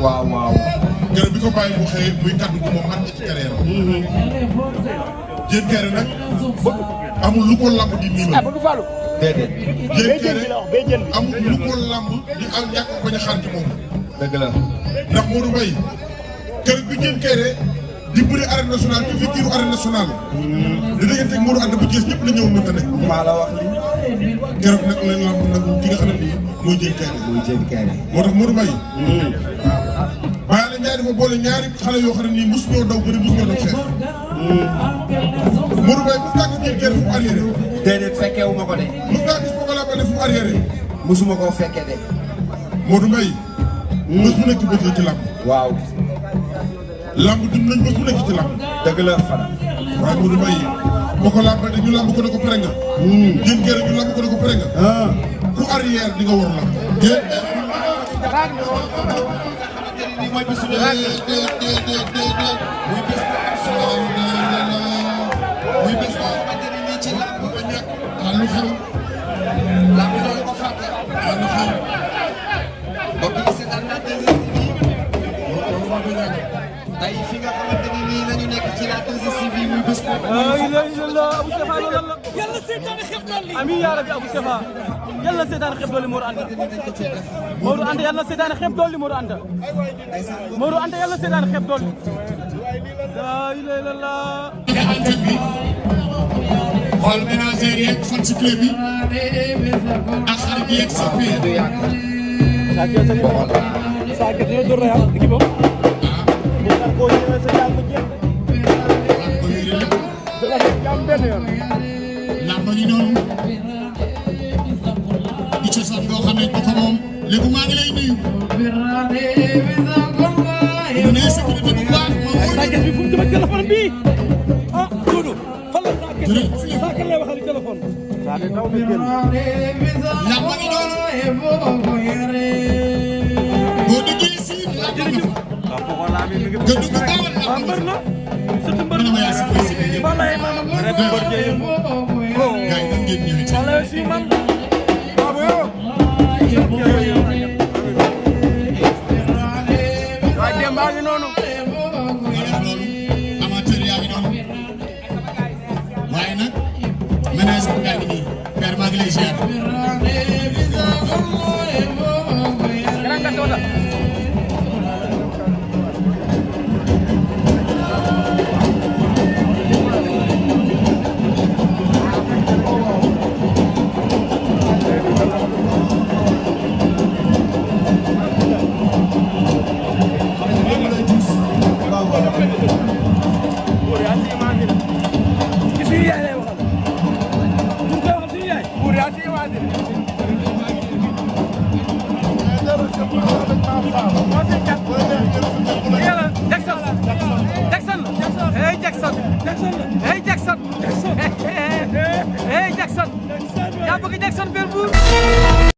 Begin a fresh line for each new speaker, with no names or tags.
waaw waaw.
keroog bi ko bàyyi mu xëyee muy kaddu gi moom man ci carrière Diène Kairé nag amul lu ko lamb di nii la.
déedéet.
Diène Kairé amul lu ko lamb di am ñàkk bañ a xaar ci moom.
dëgg la.
ndax Modou Mbaye keroog bi Diène Kairé di bëri arène nationale ci victoire arène nationale. di déggante ak Modou Anta bu Thiès ñëpp la ñëwoon mënta ne.
maa la wax lii.
keroog nag la lamb nag ki nga xam ne nii mooy Diène Kairé.
muy Diène Kairé.
moo tax Modou Mbaye. waaye la ñaari dafa boole ñaari xale yoo xam ne nii mosu ñoo daw bëri mosu ñoo daw xeex. Modou Mbaye mos ngaa gis Diène Kairé fu mu arrière.
déedéet fekkee wu ma ko de.
mos ngaa gis Pokola Baldé fu mu arrière.
mosuma koo fekkee de.
Modou Mbaye. bés bu nekk bés la ci làmb.
waaw.
làmb dund nañ bés bu nekk ci làmb.
dëgg la Fada.
waaye Modou Mbaye Pokola Baldé ñu làmb ko ne ko pare nga. Diène Kairé ñu làmb ko ne ko pare nga. ku arrière di nga war làmb.
mooy bisu muy bés boo xamante ne nii ci làmb ba ñàkk.
lu xew.
làmb doo ko fàtte.
lu xew.
mbokk yi seetaan naa tey fi nga xamante ne nii la ñu nekk ci la 2STV muy bés boobu.
yàlla seetaan xeeb dolli. amiin yaa rabbi Abou Sefa yàlla seetaan xeeb dolli Modou Anta. Modou Anta yàlla seetaan xeeb dolli Modou Anta. Modou Anta yàlla seetaan xeeb dolli. laa ilaaha illallaah.
xool ménagère yeeg fan si club bi ak xarit yeeg soppi.
saa kese yoo door a yàq équipe am. boo ñëwee sa jàmm jeex. jàmm benn yoon.
làmb yi noonu. di cosaan boo xam ne ko moom. léegi maa ngi lay nuyu. mu ne sécurité bu baax.
saa kese bi fu mu jëm ak téléphone bi. ah Doudou. fan la saa kese saa kese lay waxal téléphone. saa de taw bi génn.
làmb yi noonu. boo déggee si làmb nga fa. te du ko baawal làmb nga fa.
surtout mbër
ma yaa si koy si biir.
fan lay maanaam mbër jëyee.
gars yi nan ngeen ñëwee ci.
fan lay si man. waaye démb baa ngi noonu.
loolu amateur yaa ngi noonu. waaye nag ménage bu gaa ngi nii. père maa ngi lay ziar.
Jackson yaa bëgg Jackson Verbourg